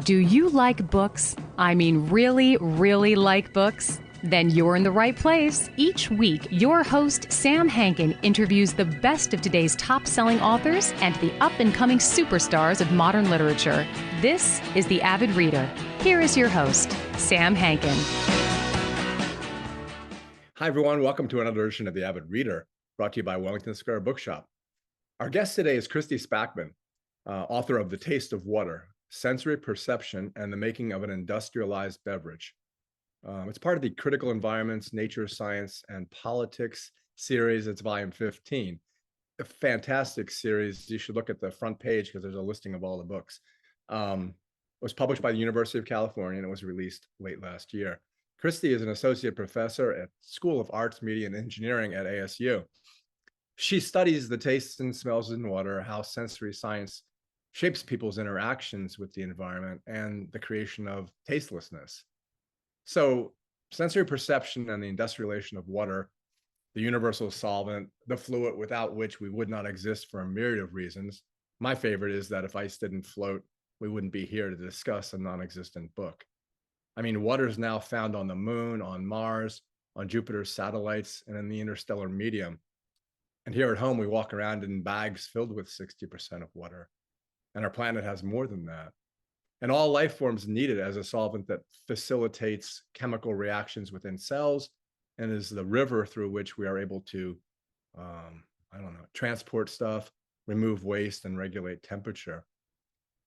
Do you like books? I mean, really, really like books? Then you're in the right place. Each week, your host, Sam Hankin, interviews the best of today's top-selling authors and the up-and-coming superstars of modern literature. This is The Avid Reader. Here is your host, Sam Hankin. Hi, everyone. Welcome to another edition of The Avid Reader, brought to you by Wellington Square Bookshop. Our guest today is Christy Spackman, author of The Taste of Water, Sensory Perception and the Making of an Industrialized Beverage. It's part of the Critical Environments, Nature, Science, and Politics series. It's volume 15. A fantastic series. You should look at the front page because there's a listing of all the books. It was published by the University of California and it was released late last year. Christy is an associate professor at School of Arts, Media, and Engineering at ASU. She studies the tastes and smells in water, how sensory science shapes people's interactions with the environment, and the creation of tastelessness. So sensory perception and the industrialization of water, the universal solvent, the fluid without which we would not exist for a myriad of reasons. My favorite is that if ice didn't float, we wouldn't be here to discuss a non-existent book. I mean, water is now found on the moon, on Mars, on Jupiter's satellites, and in the interstellar medium. And here at home, we walk around in bags filled with 60% of water. And our planet has more than that. And all life forms need it as a solvent that facilitates chemical reactions within cells and is the river through which we are able to, transport stuff, remove waste, and regulate temperature.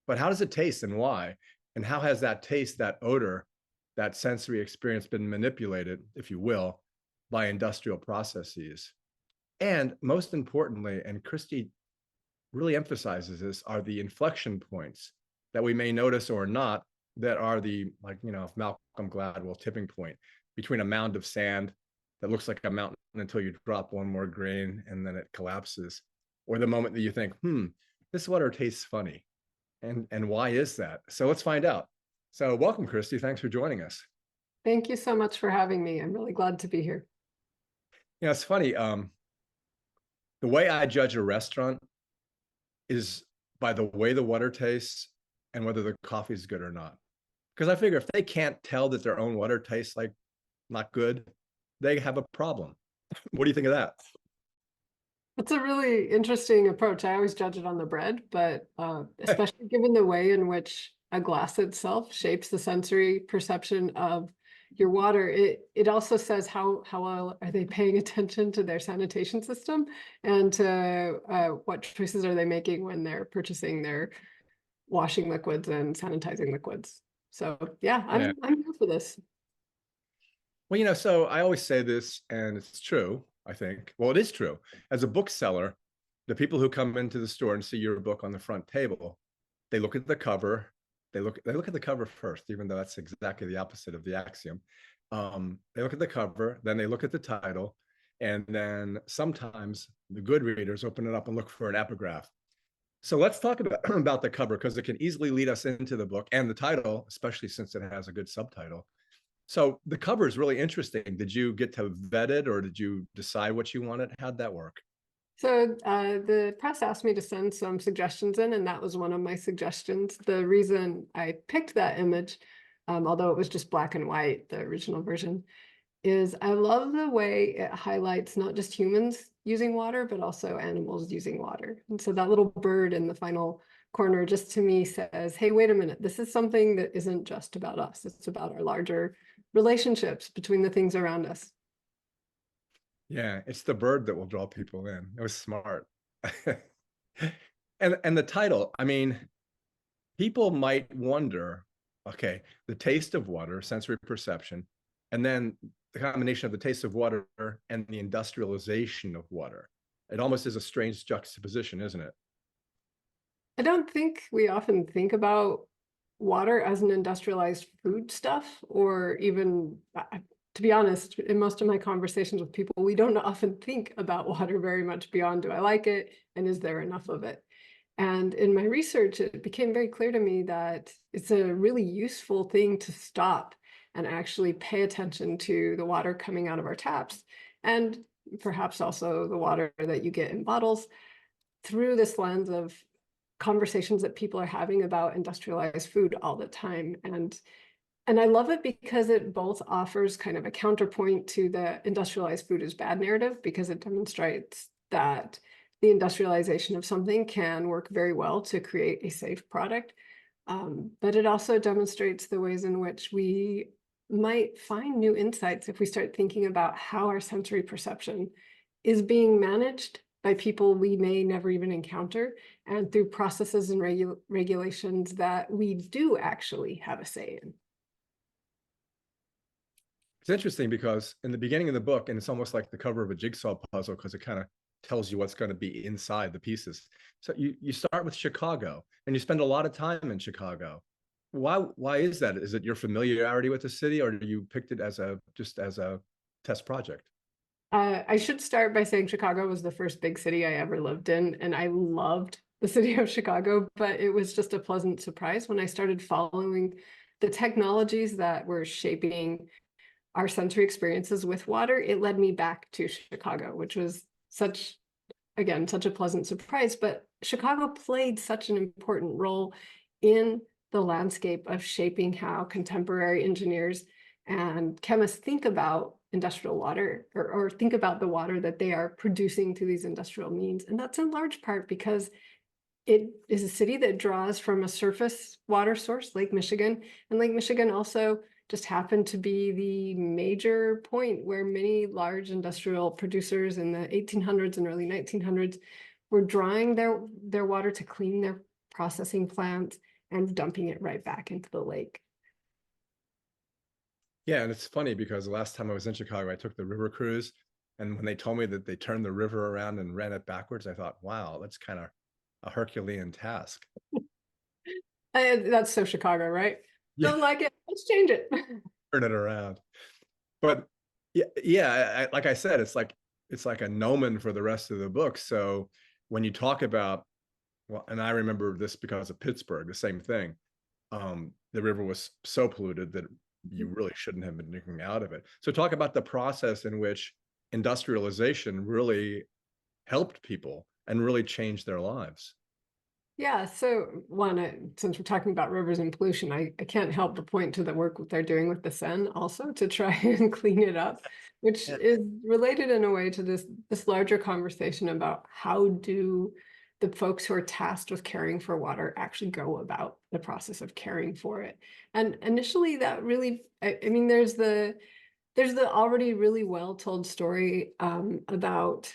But how does it taste and why? And how has that taste, that odor, that sensory experience been manipulated, if you will, by industrial processes? And most importantly, and Christy really emphasizes this, are the inflection points that we may notice or not that are the, Malcolm Gladwell tipping point between a mound of sand that looks like a mountain until you drop one more grain and then it collapses, or the moment that you think, this water tastes funny. And why is that? So let's find out. So welcome, Christy. Thanks for joining us. Thank you so much for having me. I'm really glad to be here. Yeah, it's funny. The way I judge a restaurant is by the way the water tastes and whether the coffee is good or not. Because I figure if they can't tell that their own water tastes like not good, they have a problem. What do you think of that? It's a really interesting approach. I always judge it on the bread, but especially given the way in which a glass itself shapes the sensory perception of your water, it also says how well are they paying attention to their sanitation system and to what choices are they making when they're purchasing their washing liquids and sanitizing liquids. So yeah, I'm here for this. Well, so I always say this, and it's true, I think. Well, it is true. As a bookseller, the people who come into the store and see your book on the front table, they look at the cover. They look at the cover first, even though that's exactly the opposite of the axiom. They look at the cover, then they look at the title, and then sometimes the good readers open it up and look for an epigraph. So let's talk about the cover, because it can easily lead us into the book and the title, especially since it has a good subtitle. So the cover is really interesting. Did you get to vet it, or did you decide what you wanted? How'd that work? So the press asked me to send some suggestions in, and that was one of my suggestions. The reason I picked that image, although it was just black and white, the original version, is I love the way it highlights not just humans using water, but also animals using water. And so that little bird in the final corner just to me says, hey, wait a minute, this is something that isn't just about us. It's about our larger relationships between the things around us. Yeah, it's the bird that will draw people in. It was smart. And the title, I mean, people might wonder, okay, the taste of water, sensory perception, and then the combination of the taste of water and the industrialization of water. It almost is a strange juxtaposition, isn't it? I don't think we often think about water as an industrialized food stuff, or even, to be honest, in most of my conversations with people, we don't often think about water very much beyond, do I like it? And is there enough of it? And in my research, it became very clear to me that it's a really useful thing to stop and actually pay attention to the water coming out of our taps, and perhaps also the water that you get in bottles, through this lens of conversations that people are having about industrialized food all the time. And I love it because it both offers kind of a counterpoint to the industrialized food is bad narrative, because it demonstrates that the industrialization of something can work very well to create a safe product. But it also demonstrates the ways in which we might find new insights if we start thinking about how our sensory perception is being managed by people we may never even encounter, and through processes and regulations that we do actually have a say in. It's interesting because in the beginning of the book, and it's almost like the cover of a jigsaw puzzle because it kind of tells you what's going to be inside the pieces. So you start with Chicago, and you spend a lot of time in Chicago. Why is that? Is it your familiarity with the city, or you picked it as just as a test project? I should start by saying Chicago was the first big city I ever lived in, and I loved the city of Chicago, but it was just a pleasant surprise when I started following the technologies that were shaping our sensory experiences with water. It led me back to Chicago, which was such a pleasant surprise. But Chicago played such an important role in the landscape of shaping how contemporary engineers and chemists think about industrial water, or think about the water that they are producing through these industrial means. And that's in large part because it is a city that draws from a surface water source, Lake Michigan, and Lake Michigan also just happened to be the major point where many large industrial producers in the 1800s and early 1900s were drawing their water to clean their processing plants and dumping it right back into the lake. Yeah, and it's funny because the last time I was in Chicago, I took the river cruise, and when they told me that they turned the river around and ran it backwards, I thought, wow, that's kind of a Herculean task. That's so Chicago, right? Yeah. Don't like it, let's change it. Turn it around. But yeah, like I said, it's like a gnomon for the rest of the book. So when you talk about, well, and I remember this because of Pittsburgh, the same thing. The river was so polluted that you really shouldn't have been drinking out of it. So talk about the process in which industrialization really helped people and really changed their lives. Yeah, so since we're talking about rivers and pollution, I can't help but point to the work that they're doing with the Seine also to try and clean it up, which is related in a way to this larger conversation about how do the folks who are tasked with caring for water actually go about the process of caring for it. And initially that really, I mean, there's the already really well told story about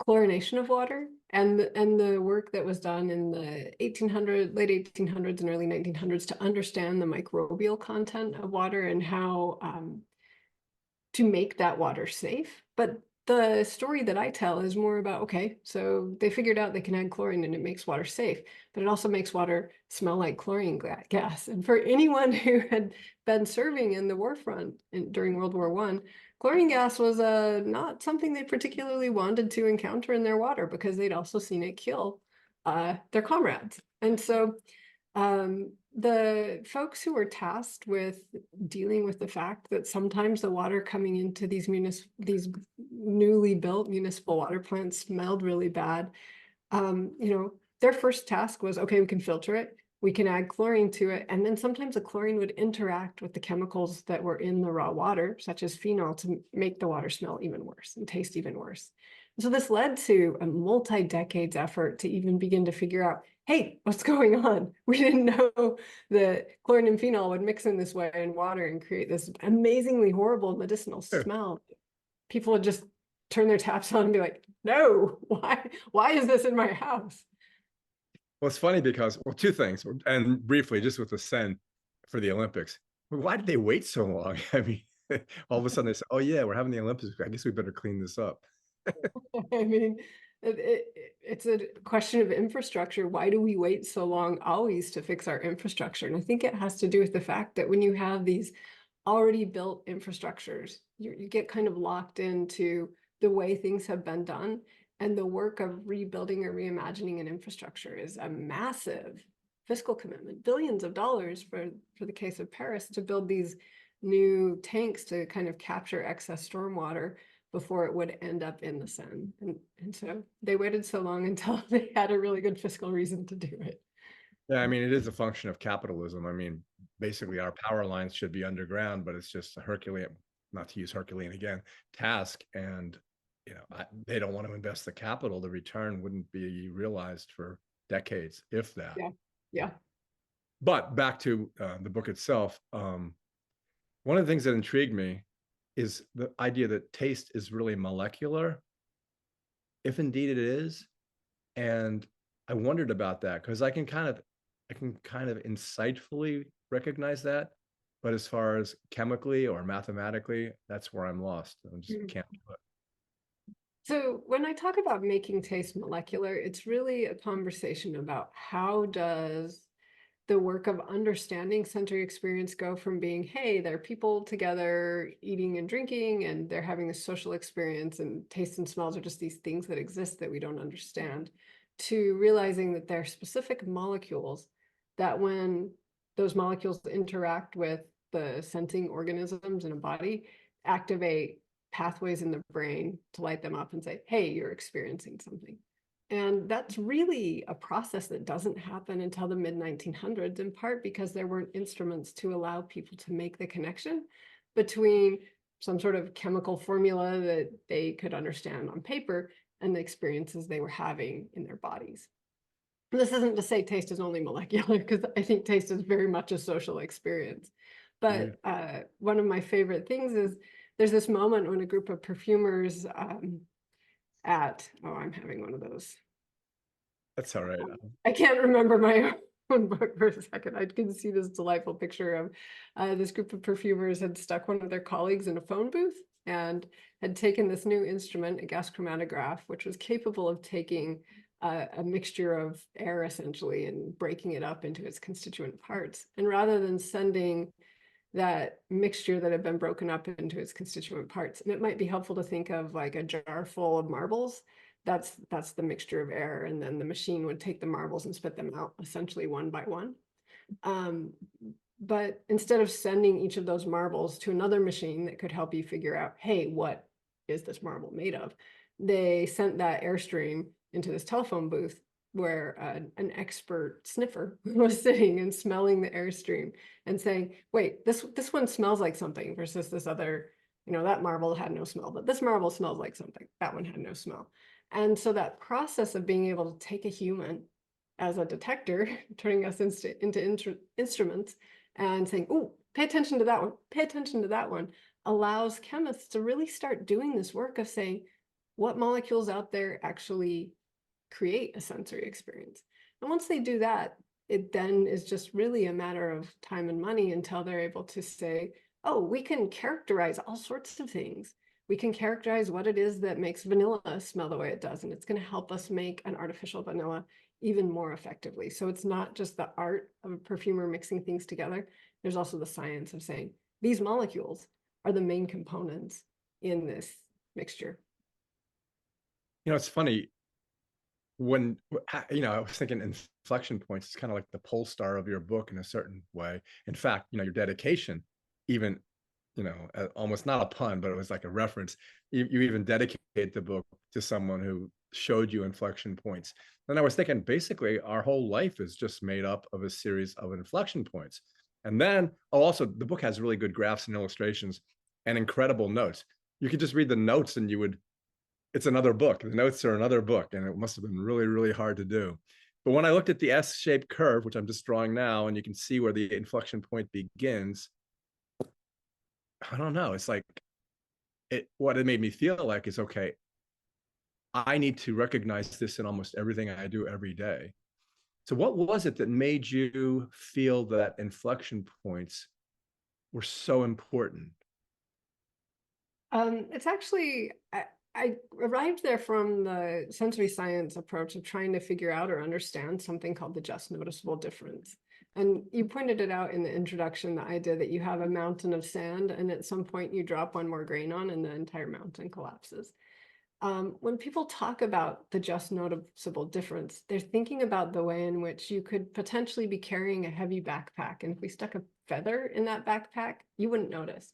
chlorination of water and the work that was done in the late 1800s and early 1900s to understand the microbial content of water and how to make that water safe. But the story that I tell is more about, okay, so they figured out they can add chlorine and it makes water safe, but it also makes water smell like chlorine gas. And for anyone who had been serving in the war front during World War I, chlorine gas was not something they particularly wanted to encounter in their water because they'd also seen it kill their comrades. And so the folks who were tasked with dealing with the fact that sometimes the water coming into these newly built municipal water plants smelled really bad, their first task was, okay, we can filter it, we can add chlorine to it, and then sometimes the chlorine would interact with the chemicals that were in the raw water, such as phenol, to make the water smell even worse and taste even worse. And so this led to a multi-decades effort to even begin to figure out, hey, what's going on? We didn't know that chlorine and phenol would mix in this way in water and create this amazingly horrible medicinal smell. People would just turn their taps on and be like, no, why is this in my house? Well, it's funny because, well, two things, and briefly, just with the Seine for the Olympics. Why did they wait so long? I mean, all of a sudden they say, oh yeah, we're having the Olympics. I guess we better clean this up. I mean, it's a question of infrastructure. Why do we wait so long always to fix our infrastructure? And I think it has to do with the fact that when you have these already built infrastructures, you get kind of locked into the way things have been done. And the work of rebuilding or reimagining an infrastructure is a massive fiscal commitment, billions of dollars for the case of Paris to build these new tanks to kind of capture excess stormwater before it would end up in the sun. And so they waited so long until they had a really good fiscal reason to do it. Yeah, I mean, it is a function of capitalism. I mean, basically our power lines should be underground, but it's just a Herculean, not to use Herculean again, task. And, they don't want to invest the capital. The return wouldn't be realized for decades, if that. Yeah. Yeah. But back to the book itself, one of the things that intrigued me is the idea that taste is really molecular, if indeed it is. And I wondered about that because I can kind of insightfully recognize that. But as far as chemically or mathematically, that's where I'm lost. I just can't do it. So when I talk about making taste molecular, it's really a conversation about how does the work of understanding sensory experience go from being, hey, there are people together eating and drinking, and they're having a social experience, and taste and smells are just these things that exist that we don't understand, to realizing that there are specific molecules that when those molecules interact with the sensing organisms in a body, activate pathways in the brain to light them up and say, hey, you're experiencing something. And that's really a process that doesn't happen until the mid-1900s, in part because there weren't instruments to allow people to make the connection between some sort of chemical formula that they could understand on paper and the experiences they were having in their bodies. This isn't to say taste is only molecular, because I think taste is very much a social experience. But one of my favorite things is there's this moment when a group of perfumers I'm having one of those. That's all right. I can't remember my own book for a second. I can see this delightful picture of this group of perfumers had stuck one of their colleagues in a phone booth and had taken this new instrument, a gas chromatograph, which was capable of taking a mixture of air essentially and breaking it up into its constituent parts. And rather than sending that mixture that had been broken up into its constituent parts, and it might be helpful to think of like a jar full of marbles. That's the mixture of air, and then the machine would take the marbles and spit them out essentially one by one. But instead of sending each of those marbles to another machine that could help you figure out, hey, what is this marble made of? They sent that airstream into this telephone booth where an expert sniffer was sitting and smelling the airstream and saying, wait, this one smells like something, versus this other, that marble had no smell, but this marble smells like something. That one had no smell. And so that process of being able to take a human as a detector, turning us into instruments and saying, oh, pay attention to that one, pay attention to that one, allows chemists to really start doing this work of saying, what molecules out there actually create a sensory experience. And once they do that, it then is just really a matter of time and money until they're able to say, oh, we can characterize all sorts of things. We can characterize what it is that makes vanilla smell the way it does, and it's going to help us make an artificial vanilla even more effectively. So it's not just the art of a perfumer mixing things together. There's also the science of saying these molecules are the main components in this mixture. It's funny. When I was thinking inflection points, it's kind of like the pole star of your book in a certain way. In fact, your dedication, even, almost not a pun, but it was like a reference. You even dedicate the book to someone who showed you inflection points. And I was thinking, basically, our whole life is just made up of a series of inflection points. And then, also, the book has really good graphs and illustrations and incredible notes. You could just read the notes and it's another book. The notes are another book, and it must have been really, really hard to do. But when I looked at the S-shaped curve, which I'm just drawing now, and you can see where the inflection point begins, I don't know. It's like what it made me feel like is, okay, I need to recognize this in almost everything I do every day. So what was it that made you feel that inflection points were so important? It's actually, I arrived there from the sensory science approach of trying to figure out or understand something called the just noticeable difference. And you pointed it out in the introduction, the idea that you have a mountain of sand, and at some point you drop one more grain on and the entire mountain collapses. When people talk about the just noticeable difference, they're thinking about the way in which you could potentially be carrying a heavy backpack. And if we stuck a feather in that backpack, you wouldn't notice.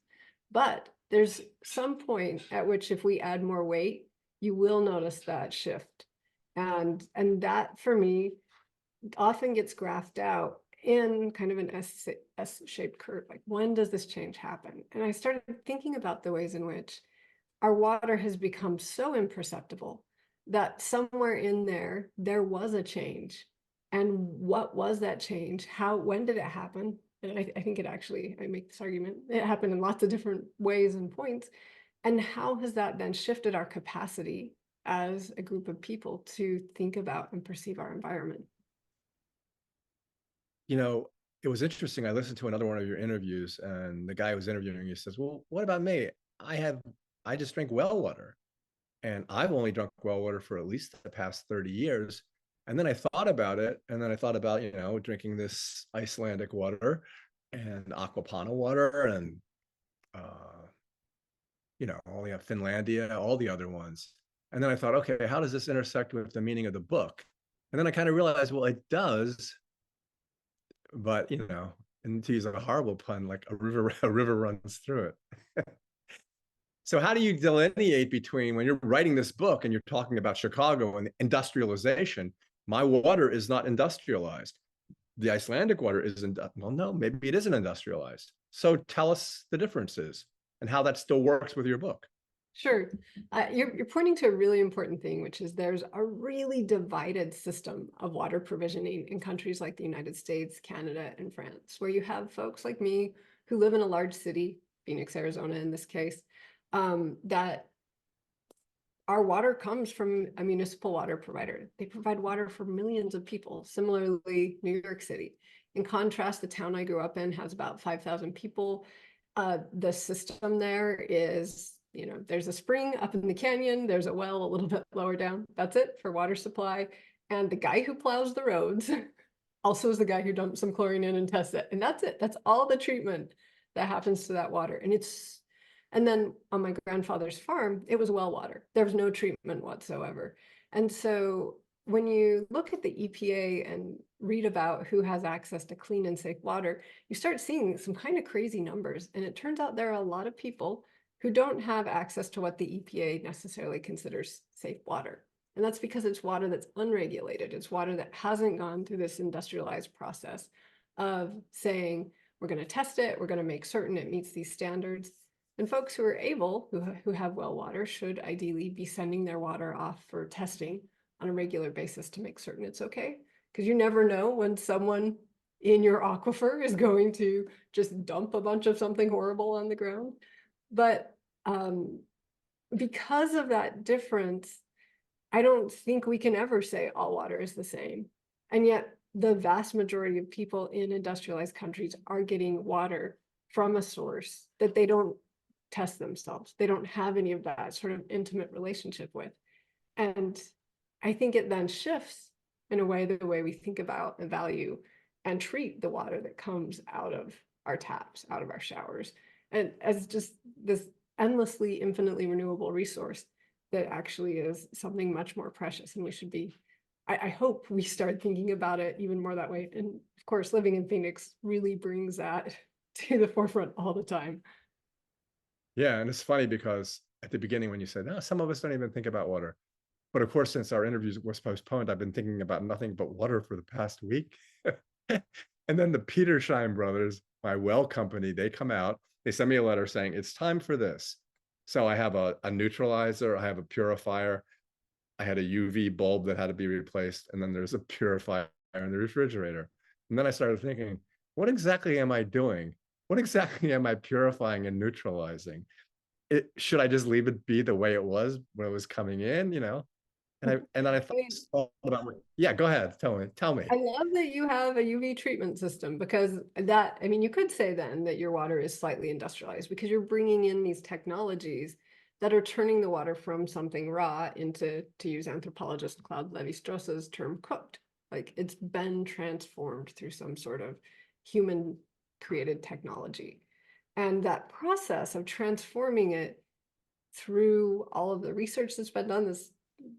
But there's some point at which if we add more weight, you will notice that shift. And that for me often gets graphed out in kind of an S-shaped curve. Like, when does this change happen? And I started thinking about the ways in which our water has become so imperceptible that somewhere in there was a change. And what was that change? When did it happen? And I think I make this argument, it happened in lots of different ways and points. And how has that then shifted our capacity as a group of people to think about and perceive our environment? You know, it was interesting. I listened to another one of your interviews, and the guy who was interviewing you says, well, what about me? I just drink well water, and I've only drunk well water for at least the past 30 years. And then I thought about it, and then I thought about, drinking this Icelandic water and Aquapana water and, all the Finlandia, all the other ones. And then I thought, okay, how does this intersect with the meaning of the book? And then I kind of realized, well, it does, but and to use a horrible pun, like a river runs through it. So how do you delineate between, when you're writing this book and you're talking about Chicago and industrialization, my water is not industrialized. The Icelandic water isn't, well, no, maybe it isn't industrialized. So tell us the differences and how that still works with your book. Sure. You're pointing to a really important thing, which is there's a really divided system of water provisioning in countries like the United States, Canada, and France, where you have folks like me who live in a large city, Phoenix, Arizona in this case, that our water comes from a municipal water provider. They provide water for millions of people. Similarly, New York City. In contrast, the town I grew up in has about 5,000 people. The system there is, there's a spring up in the canyon, there's a well a little bit lower down. That's it for water supply. And the guy who plows the roads also is the guy who dumps some chlorine in and tests it. And that's it. That's all the treatment that happens to that water. And then on my grandfather's farm, it was well water. There was no treatment whatsoever. And so when you look at the EPA and read about who has access to clean and safe water, you start seeing some kind of crazy numbers. And it turns out there are a lot of people who don't have access to what the EPA necessarily considers safe water. And that's because it's water that's unregulated. It's water that hasn't gone through this industrialized process of saying, we're going to test it, we're going to make certain it meets these standards. And folks who are able, who have well water, should ideally be sending their water off for testing on a regular basis to make certain it's okay. Because you never know when someone in your aquifer is going to just dump a bunch of something horrible on the ground. But because of that difference, I don't think we can ever say all water is the same. And yet the vast majority of people in industrialized countries are getting water from a source that they don't test themselves. They don't have any of that sort of intimate relationship with. And I think it then shifts in a way the way we think about and value and treat the water that comes out of our taps, out of our showers, and as just this endlessly, infinitely renewable resource that actually is something much more precious. And we should be, I hope we start thinking about it even more that way. And of course, living in Phoenix really brings that to the forefront all the time. Yeah, and it's funny because at the beginning when you said, no, some of us don't even think about water. But of course, since our interviews was postponed, I've been thinking about nothing but water for the past week. And then the Petershine brothers, my well company, they come out, they send me a letter saying, it's time for this. So I have a neutralizer, I have a purifier, I had a UV bulb that had to be replaced, and then there's a purifier in the refrigerator. And then I started thinking, what exactly am I doing? What exactly am I purifying and neutralizing? Should I just leave it be the way it was when it was coming in, And then I thought about, yeah, go ahead, tell me. I love that you have a UV treatment system, because that, you could say then that your water is slightly industrialized because you're bringing in these technologies that are turning the water from something raw into, to use anthropologist Claude Lévi-Strauss's term, cooked. Like it's been transformed through some sort of human created technology. And that process of transforming it through all of the research that's been done has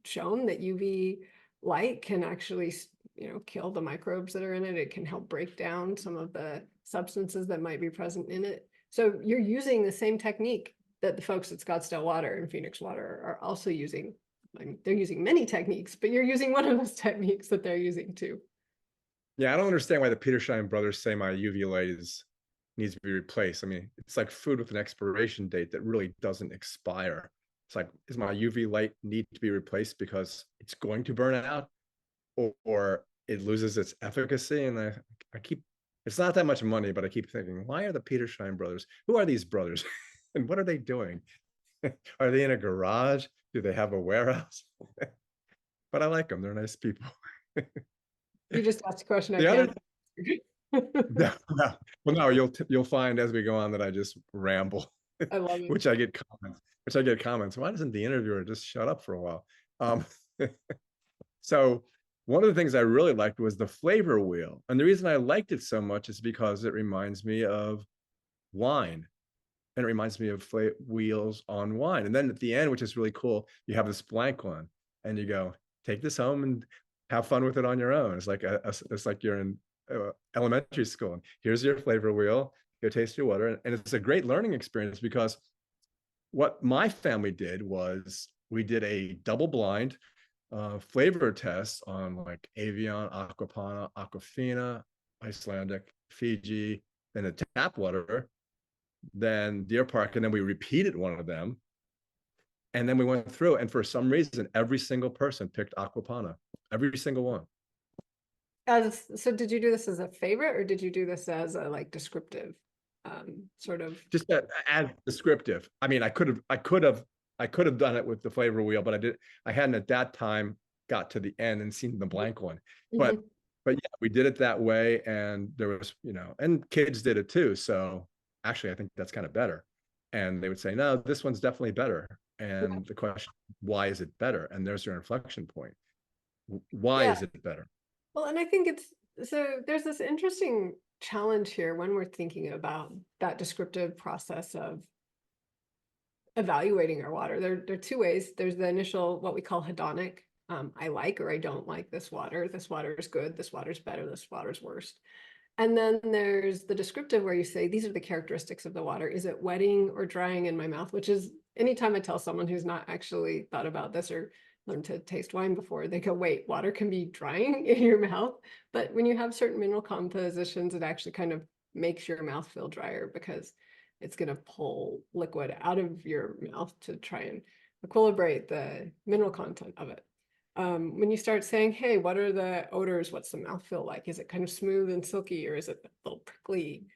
shown that UV light can actually, kill the microbes that are in it. It can help break down some of the substances that might be present in it. So you're using the same technique that the folks at Scottsdale Water and Phoenix Water are also using. I mean, they're using many techniques, but you're using one of those techniques that they're using too. Yeah, I don't understand why the Petershine brothers say my UV light needs to be replaced. I mean, it's like food with an expiration date that really doesn't expire. It's like, is my UV light need to be replaced because it's going to burn out, or it loses its efficacy? And I keep, it's not that much money, but I keep thinking, why are the Petershine brothers? Who are these brothers? And what are they doing? Are they in a garage? Do they have a warehouse? But I like them. They're nice people. You just asked a question I The other, can't. no, no. Well, no, you'll find as we go on that I just ramble, I love it. which I get comments. Why doesn't the interviewer just shut up for a while? So one of the things I really liked was the flavor wheel. And the reason I liked it so much is because it reminds me of wine. And it reminds me of wheels on wine. And then at the end, which is really cool, you have this blank one and you go, take this home and have fun with it on your own. It's like it's like you're in elementary school. And here's your flavor wheel, go taste your water. And it's a great learning experience, because what my family did was we did a double blind flavor test on like Avion, Aquapana, Aquafina, Icelandic, Fiji, and the tap water, then Deer Park, and then we repeated one of them. And then we went through, and for some reason, every single person picked Aquapana, every single one. So did you do this as a favorite, or did you do this as a like descriptive sort of? Just as descriptive. I mean, I could have done it with the flavor wheel, but I hadn't at that time got to the end and seen the blank one. But yeah, we did it that way, and there was, and kids did it too. So actually, I think that's kind of better. And they would say, no, this one's definitely better. And the question, why is it better? And there's your inflection point. Why is it better? Well, and I think there's this interesting challenge here when we're thinking about that descriptive process of evaluating our water. There are two ways. There's the initial, what we call hedonic. I like or I don't like this water. This water is good. This water's better. This water's worst. And then there's the descriptive, where you say, these are the characteristics of the water. Is it wetting or drying in my mouth? Which is, anytime I tell someone who's not actually thought about this or learned to taste wine before, they go, wait, water can be drying in your mouth? But when you have certain mineral compositions, it actually kind of makes your mouth feel drier, because it's going to pull liquid out of your mouth to try and equilibrate the mineral content of it. When you start saying, hey, what are the odors? What's the mouth feel like? Is it kind of smooth and silky, or is it a little prickly?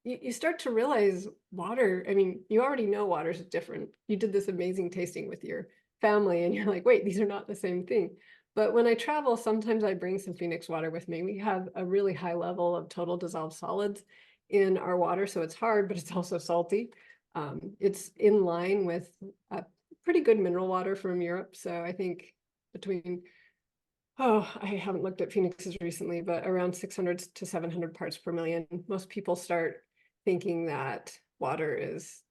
You start to realize water, I mean, you already know water's different. You did this amazing tasting with your family, and you're like, wait, these are not the same thing. But when I travel, sometimes I bring some Phoenix water with me. We have a really high level of total dissolved solids in our water, so it's hard, but it's also salty. It's in line with a pretty good mineral water from Europe. So I think between, I haven't looked at Phoenix's recently, but around 600 to 700 parts per million. Most people start thinking that water is,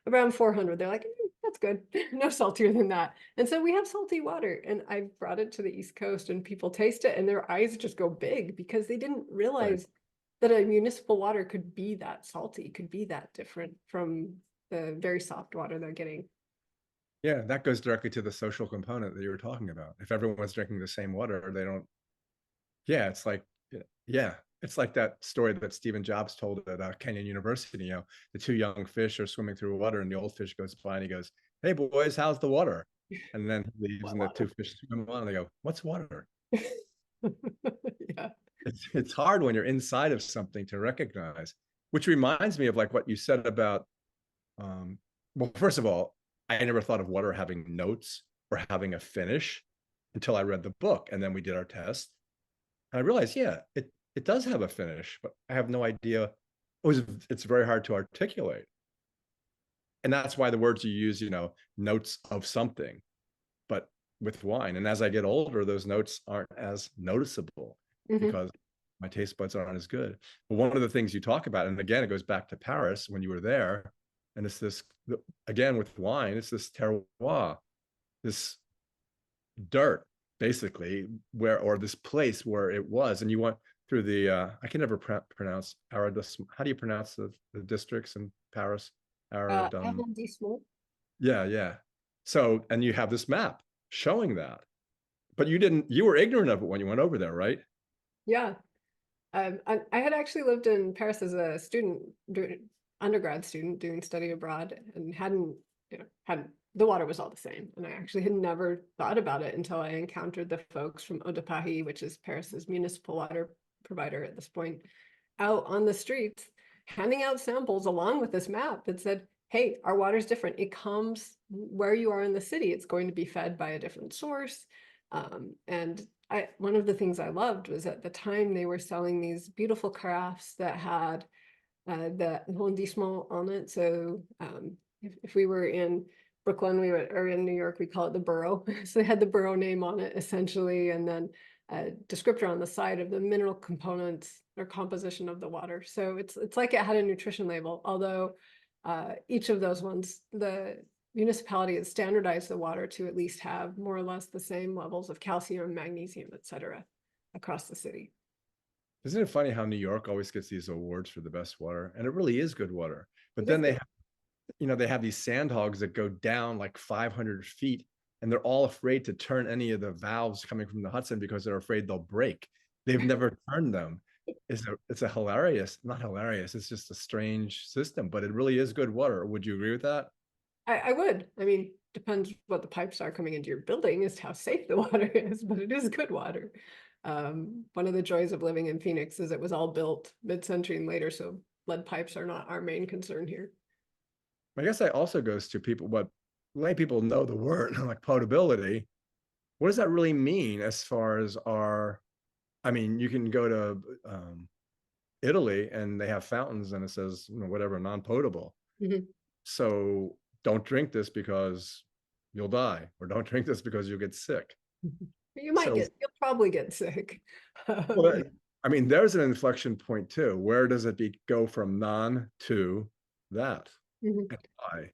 around 400. They're like, that's good. No saltier than that. And so we have salty water, and I've brought it to the East Coast, and people taste it and their eyes just go big, because they didn't realize that a municipal water could be that salty, could be that different from the very soft water they're getting. Yeah, that goes directly to the social component that you were talking about. If everyone's drinking the same water, they don't. Yeah, it's like, it's like that story that Stephen Jobs told at Kenyon University. The two young fish are swimming through water, and the old fish goes by and he goes, "Hey boys, how's the water?" And then he leaves, and the two fish swim on, and they go, "What's water?" Yeah. It's hard when you're inside of something to recognize, which reminds me of like what you said about, well, first of all, I never thought of water having notes or having a finish until I read the book, and then we did our test. And I realized, it does have a finish, but I have no idea. It's very hard to articulate. And that's why the words you use, notes of something, but with wine. And as I get older, those notes aren't as noticeable because my taste buds aren't as good. But one of the things you talk about, and again, it goes back to Paris when you were there, and it's this, again, with wine, it's this terroir, this dirt, basically, or this place where it was. And you went through the, I can never pronounce arrondissement. How do you pronounce the districts in Paris? Our arrondissement. yeah. So, and you have this map showing that, but you were ignorant of it when you went over there, right? Yeah. I had actually lived in Paris as a student, undergrad student doing study abroad, and hadn't the water was all the same. And I actually had never thought about it until I encountered the folks from Eau de Paris, which is Paris's municipal water provider at this point, out on the streets, handing out samples along with this map that said, hey, our water's different. It comes where you are in the city. It's going to be fed by a different source. And one of the things I loved was at the time they were selling these beautiful carafes that had the arrondissement on it. So if we were in Brooklyn, or in New York, we call it the borough. So they had the borough name on it essentially, and then a descriptor on the side of the mineral components or composition of the water. So it's like it had a nutrition label, although each of those ones, the municipality has standardized the water to at least have more or less the same levels of calcium, magnesium, et cetera, across the city. Isn't it funny how New York always gets these awards for the best water? And it really is good water. But It then is they good. have, they have these sandhogs that go down like 500 feet, and they're all afraid to turn any of the valves coming from the Hudson because they're afraid they'll break. They've never turned them. It's a hilarious, not hilarious, it's just a strange system, but it really is good water. Would you agree with that? I would. I mean, depends what the pipes are coming into your building as to how safe the water is, but it is good water. One of the joys of living in Phoenix is it was all built mid-century and later, so lead pipes are not our main concern here. I guess that also goes to people, what lay people know the word like potability. What does that really mean as far as I mean, you can go to Italy and they have fountains and it says, whatever, non-potable. Mhm. So don't drink this because you'll die, or don't drink this because you'll get sick. You'll probably get sick. Well, I mean, there's an inflection point too. Where does it go from non to that? Mhm. And why?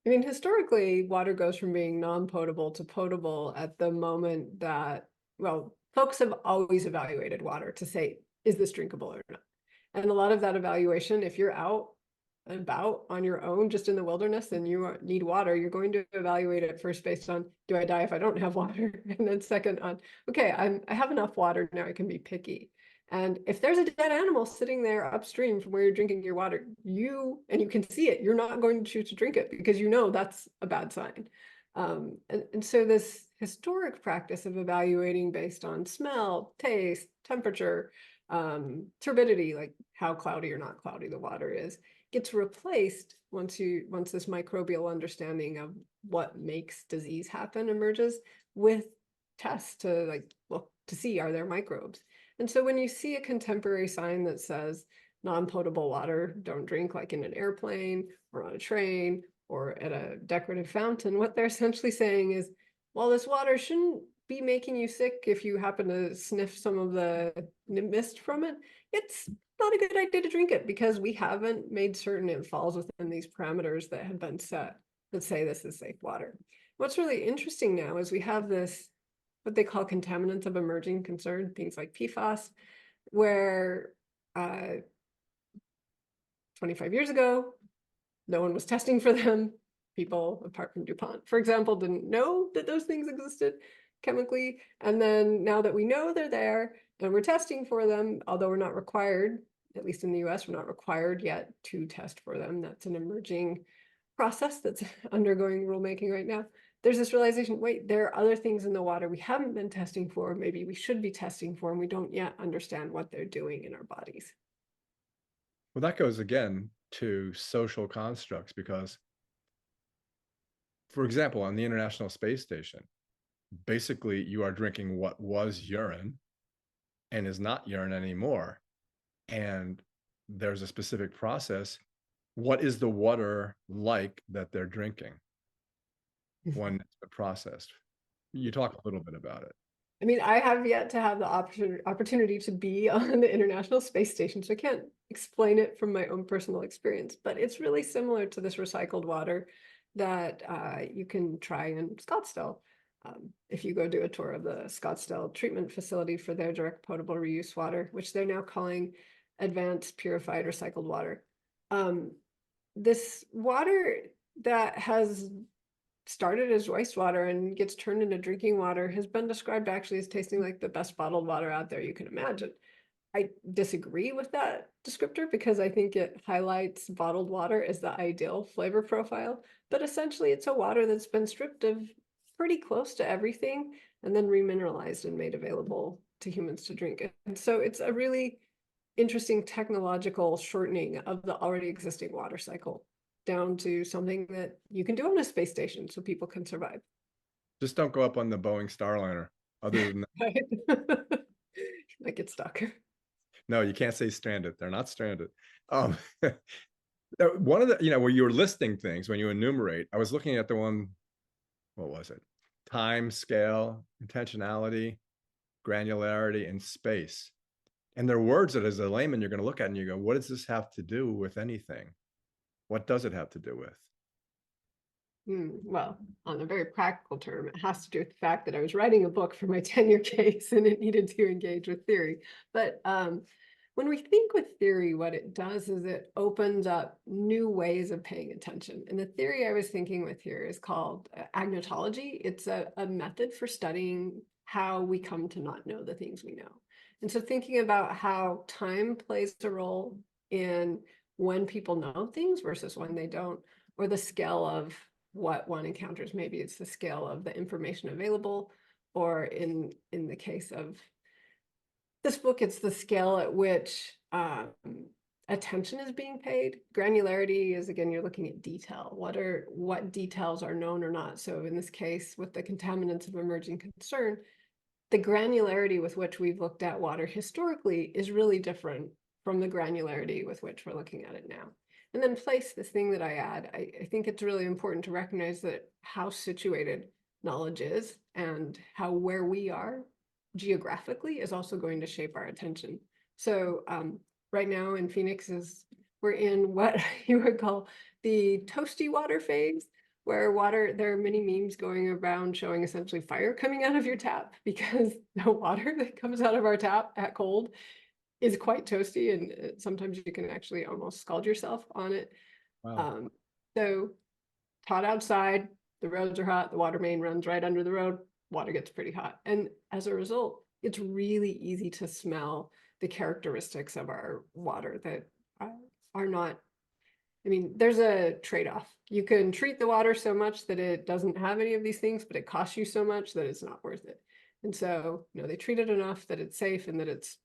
I mean, historically, water goes from being non-potable to potable at the moment that, well, folks have always evaluated water to say, is this drinkable or not? And a lot of that evaluation, if you're out and about on your own, just in the wilderness, and you need water, you're going to evaluate it first based on, do I die if I don't have water? And then second on, okay, I have enough water, now I can be picky. And if there's a dead animal sitting there upstream from where you're drinking your water, and you can see it, you're not going to choose to drink it because you know that's a bad sign. And so this historic practice of evaluating based on smell, taste, temperature, turbidity, like how cloudy or not cloudy the water is, gets replaced once this microbial understanding of what makes disease happen emerges, with tests to look to see, are there microbes? And so when you see a contemporary sign that says non-potable water, don't drink, like in an airplane or on a train or at a decorative fountain, what they're essentially saying is, well, this water shouldn't be making you sick if you happen to sniff some of the mist from it. It's not a good idea to drink it because we haven't made certain it falls within these parameters that have been set that say this is safe water. What's really interesting now is we have this, what they call contaminants of emerging concern, things like PFAS, where 25 years ago, no one was testing for them. People, apart from DuPont, for example, didn't know that those things existed chemically. And then now that we know they're there and we're testing for them, although we're not required, at least in the US, we're not required yet to test for them. That's an emerging process that's undergoing rulemaking right now. There's this realization, wait, there are other things in the water we haven't been testing for, maybe we should be testing for, and we don't yet understand what they're doing in our bodies. Well, that goes again to social constructs because, for example, on the International Space Station, basically you are drinking what was urine and is not urine anymore. And there's a specific process. What is the water like that they're drinking when it's processed? You talk a little bit about it. I mean, I have yet to have the opportunity to be on the International Space Station, so I can't explain it from my own personal experience, but it's really similar to this recycled water that you can try in Scottsdale. If you go do a tour of the Scottsdale treatment facility for their direct potable reuse water, which they're now calling advanced purified recycled water. this water that has started as wastewater and gets turned into drinking water has been described actually as tasting like the best bottled water out there you can imagine. I disagree with that descriptor because I think it highlights bottled water as the ideal flavor profile, but essentially it's a water that's been stripped of pretty close to everything and then remineralized and made available to humans to drink. And so it's a really interesting technological shortening of the already existing water cycle down to something that you can do on a space station so people can survive. Just don't go up on the Boeing Starliner. Other than that, Right? Might get stuck. no, you can't say stranded. They're not stranded. One of the, where you were listing things when you enumerate, I was looking at the one, what was it? Time, scale, intentionality, granularity, and space. And they're words that as a layman, you're going to look at and you go, what does this have to do with anything? What does it have to do with? Well, on a very practical term, it has to do with the fact that I was writing a book for my tenure case and it needed to engage with theory. But when we think with theory, what it does is it opens up new ways of paying attention. And the theory I was thinking with here is called agnotology. It's a method for studying how we come to not know the things we know. And so thinking about how time plays a role in when people know things versus when they don't, or the scale of what one encounters. Maybe it's the scale of the information available, or in the case of this book, it's the scale at which attention is being paid. Granularity is, again, you're looking at detail. What details are known or not? So in this case, with the contaminants of emerging concern, the granularity with which we've looked at water historically is really different from the granularity with which we're looking at it now. And then place, this thing that I add, I think it's really important to recognize that how situated knowledge is and how where we are geographically is also going to shape our attention. So right now in Phoenix we're in what you would call the toasty water phase, where there are many memes going around showing essentially fire coming out of your tap because the water that comes out of our tap at cold is quite toasty, and sometimes you can actually almost scald yourself on it. Wow. So hot outside, the roads are hot, the water main runs right under the road, water gets pretty hot. And as a result, it's really easy to smell the characteristics of our water that are not, I mean, there's a trade-off. You can treat the water so much that it doesn't have any of these things, but it costs you so much that it's not worth it. And so, they treat it enough that it's safe and that it's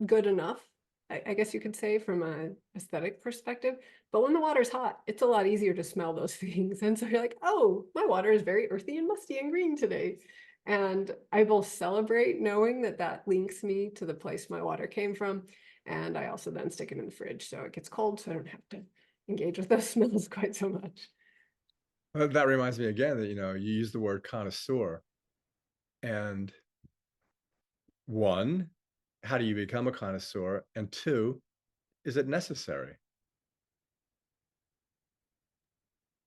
good enough, I guess you could say, from an aesthetic perspective. But when the water's hot, it's a lot easier to smell those things. And so you're like, oh, my water is very earthy and musty and green today. And I both celebrate knowing that that links me to the place my water came from. And I also then stick it in the fridge so it gets cold, so I don't have to engage with those smells quite so much. That reminds me again that, you use the word connoisseur. And one, how do you become a connoisseur? And two, is it necessary?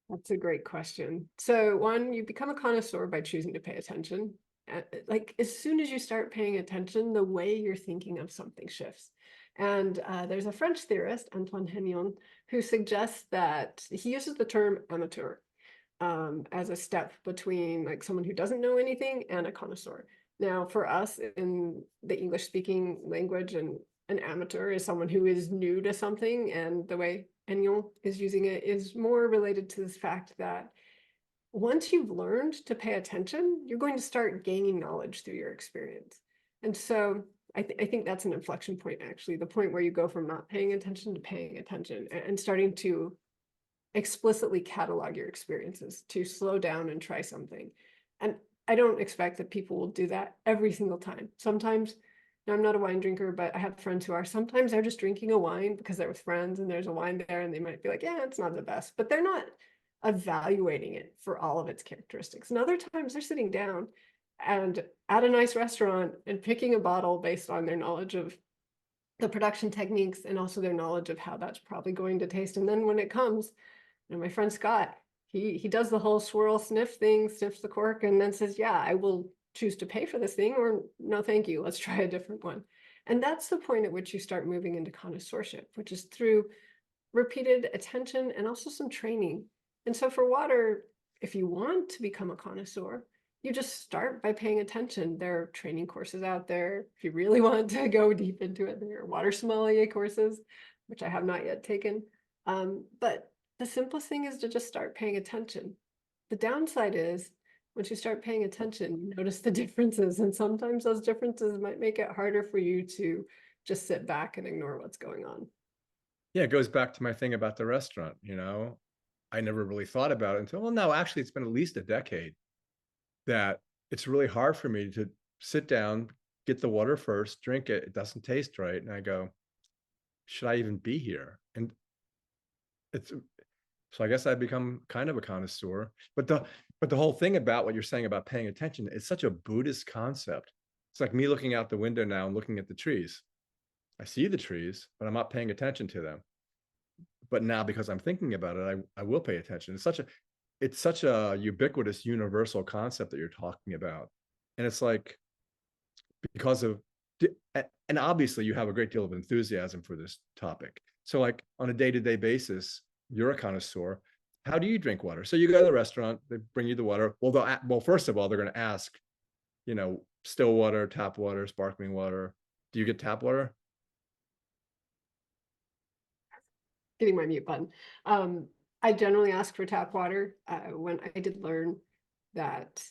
That's a great question. So one, you become a connoisseur by choosing to pay attention. Like as soon as you start paying attention, the way you're thinking of something shifts. And there's a French theorist, Antoine Hennion, who suggests that he uses the term amateur as a step between like someone who doesn't know anything and a connoisseur. Now, for us in the English speaking language, an amateur is someone who is new to something, and the way Hennion is using it is more related to this fact that once you've learned to pay attention, you're going to start gaining knowledge through your experience. And so I think that's an inflection point, actually, the point where you go from not paying attention to paying attention and starting to explicitly catalog your experiences, to slow down and try something. And I don't expect that people will do that every single time. Sometimes, I'm not a wine drinker, but I have friends who are. Sometimes they're just drinking a wine because they're with friends and there's a wine there and they might be like, yeah, it's not the best, but they're not evaluating it for all of its characteristics. And other times they're sitting down and at a nice restaurant and picking a bottle based on their knowledge of the production techniques and also their knowledge of how that's probably going to taste. And then when it comes, my friend Scott, he does the whole swirl sniff thing, sniffs the cork, and then says, yeah, I will choose to pay for this thing, or no, thank you, let's try a different one. And that's the point at which you start moving into connoisseurship, which is through repeated attention and also some training. And so for water, if you want to become a connoisseur, you just start by paying attention. There are training courses out there. If you really want to go deep into it, there are water sommelier courses, which I have not yet taken. But the simplest thing is to just start paying attention. The downside is once you start paying attention, you notice the differences. And sometimes those differences might make it harder for you to just sit back and ignore what's going on. Yeah, it goes back to my thing about the restaurant, you know. I never really thought about it until, well, no, actually, it's been at least a decade that it's really hard for me to sit down, get the water first, drink it. It doesn't taste right. And I go, should I even be here? And it's, so I guess I've become kind of a connoisseur. But the whole thing about what you're saying about paying attention, it's such a Buddhist concept. It's like me looking out the window now and looking at the trees. I see the trees, but I'm not paying attention to them. But now, because I'm thinking about it, I will pay attention. It's such a ubiquitous, universal concept that you're talking about. And it's like, because of, and obviously you have a great deal of enthusiasm for this topic. So like on a day-to-day basis, you're a connoisseur. How do you drink water? So you go to the restaurant, they bring you the water. Well, first of all, they're going to ask, you know, still water, tap water, sparkling water. Do you get tap water? Getting my mute button. I generally ask for tap water. When I did learn that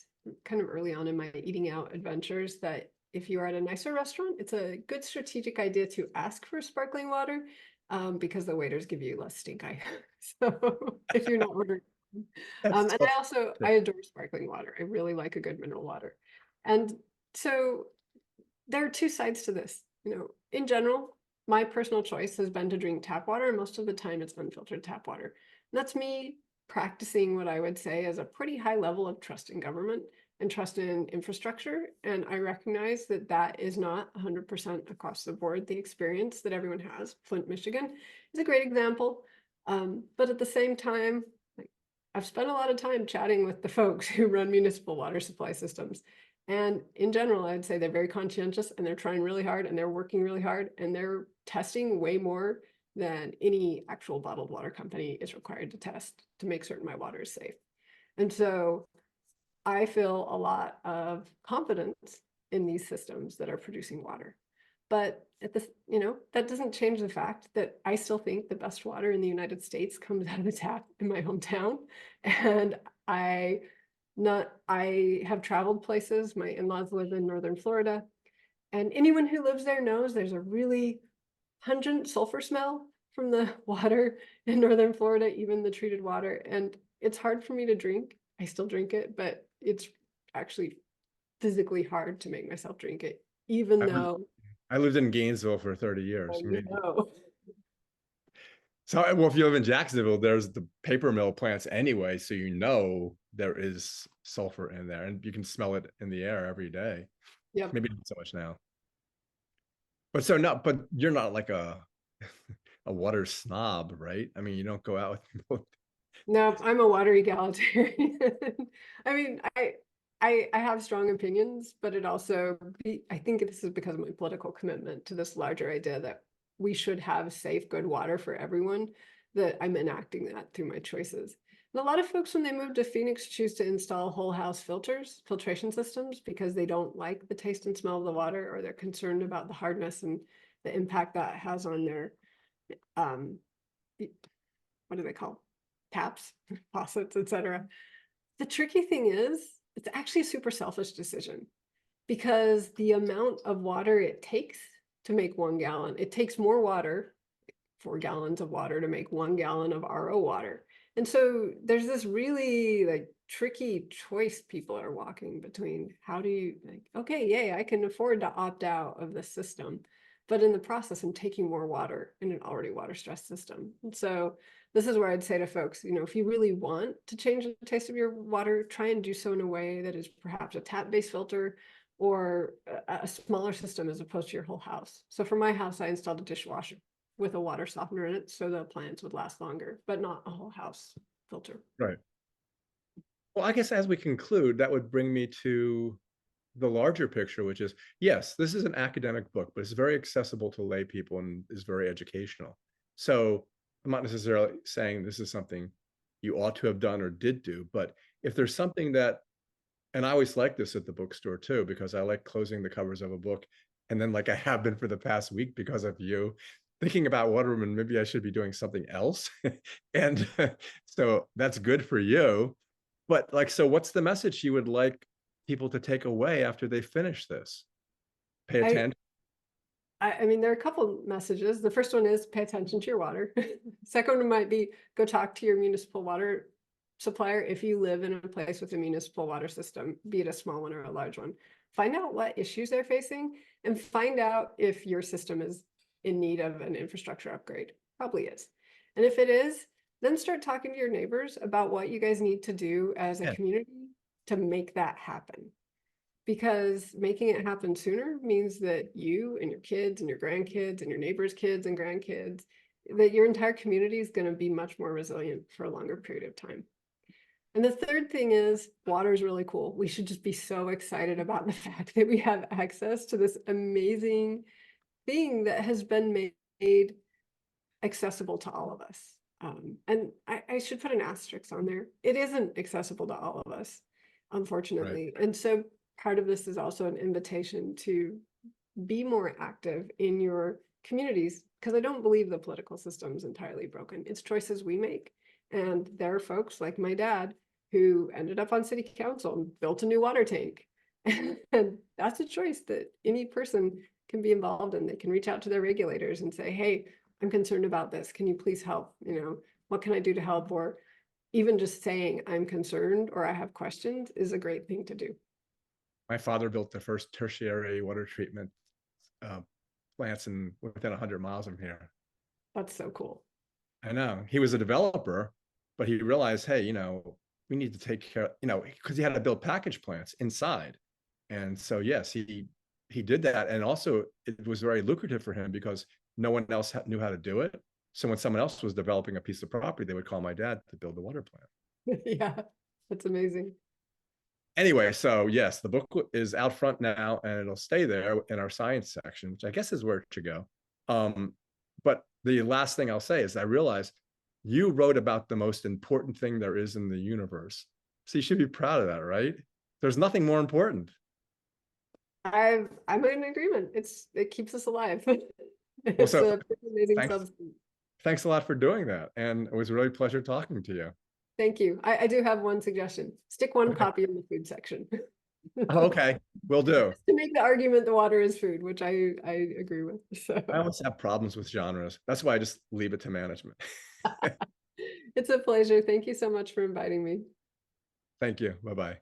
kind of early on in my eating out adventures, that if you are at a nicer restaurant, it's a good strategic idea to ask for sparkling water, because the waiters give you less stink eye. So if you're not ordering, and I adore sparkling water. I really like a good mineral water. And so there are two sides to this. You know, in general, my personal choice has been to drink tap water, and most of the time it's unfiltered tap water. And that's me practicing what I would say is a pretty high level of trust in government and trust in infrastructure. And I recognize that that is not 100% across the board the experience that everyone has. Flint, Michigan is a great example. But at the same time, I've spent a lot of time chatting with the folks who run municipal water supply systems. And in general, I'd say they're very conscientious and they're trying really hard and they're working really hard and they're testing way more than any actual bottled water company is required to test to make certain my water is safe. And so I feel a lot of confidence in these systems that are producing water. But at this, you know, that doesn't change the fact that I still think the best water in the United States comes out of the tap in my hometown. And I have traveled places. My in-laws live in northern Florida. And anyone who lives there knows there's a really pungent sulfur smell from the water in northern Florida, even the treated water. And it's hard for me to drink. I still drink it, but it's actually physically hard to make myself drink it, even though I lived in Gainesville for 30 years. know. So, well, if you live in Jacksonville, there's the paper mill plants anyway, so you know there is sulfur in there, and you can smell it in the air every day. Yep. Maybe not so much now. But you're not like a water snob, right? I mean, you don't go out with No, I'm a water egalitarian. I mean, I have strong opinions, but it also, I think this is because of my political commitment to this larger idea that we should have safe, good water for everyone, that I'm enacting that through my choices. And a lot of folks, when they move to Phoenix, choose to install whole house filtration systems, because they don't like the taste and smell of the water, or they're concerned about the hardness and the impact that has on their, what do they call taps, faucets, etc. The tricky thing is, it's actually a super selfish decision, because the amount of water it takes to make 1 gallon, it takes more water, 4 gallons of water, to make 1 gallon of RO water. And so there's this really like tricky choice people are walking between. How do you okay, yay, I can afford to opt out of the system, but in the process, I'm taking more water in an already water stressed system. And so this is where I'd say to folks, you know, if you really want to change the taste of your water, try and do so in a way that is perhaps a tap-based filter or a smaller system as opposed to your whole house. So for my house, I installed a dishwasher with a water softener in it so the plants would last longer, but not a whole house filter. Right. Well, I guess as we conclude, that would bring me to the larger picture, which is, yes, this is an academic book, but it's very accessible to lay people and is very educational. So I'm not necessarily saying this is something you ought to have done or did do, but if there's something that, and I always like this at the bookstore too, because I like closing the covers of a book. And then like I have been for the past week because of you, thinking about Waterman, maybe I should be doing something else. And so that's good for you. But like, so what's the message you would like people to take away after they finish this? Pay attention. I mean, there are a couple messages. The first one is pay attention to your water. Second one might be go talk to your municipal water supplier if you live in a place with a municipal water system, be it a small one or a large one. Find out what issues they're facing and find out if your system is in need of an infrastructure upgrade. Probably is. And if it is, then start talking to your neighbors about what you guys need to do as a community to make that happen. Because making it happen sooner means that you and your kids and your grandkids and your neighbors' kids and grandkids, that your entire community is going to be much more resilient for a longer period of time. And the third thing is water is really cool. We should just be so excited about the fact that we have access to this amazing thing that has been made accessible to all of us. And I should put an asterisk on there. It isn't accessible to all of us, unfortunately. Right. And so part of this is also an invitation to be more active in your communities, because I don't believe the political system is entirely broken. It's choices we make. And there are folks like my dad who ended up on city council and built a new water tank. And that's a choice that any person can be involved in. They can reach out to their regulators and say, hey, I'm concerned about this. Can you please help? You know, what can I do to help? Or even just saying I'm concerned or I have questions is a great thing to do. My father built the first tertiary water treatment plants within 100 miles of here. That's so cool. I know. He was a developer, but he realized, hey, you know, we need to take care, you know, because he had to build package plants inside. And so, yes, he did that. And also it was very lucrative for him because no one else knew how to do it. So when someone else was developing a piece of property, they would call my dad to build the water plant. Yeah, that's amazing. Anyway, so yes, the book is out front now and it'll stay there in our science section, which I guess is where it should go. But the last thing I'll say is I realized you wrote about the most important thing there is in the universe. So you should be proud of that, right? There's nothing more important. I'm in agreement. It keeps us alive. It's a pretty amazing substance. Thanks a lot for doing that. And it was really a pleasure talking to you. Thank you. I do have one suggestion. Stick one copy in the food section. Okay, will do. To make the argument the water is food, which I agree with. So I always have problems with genres. That's why I just leave it to management. It's a pleasure. Thank you so much for inviting me. Thank you. Bye-bye.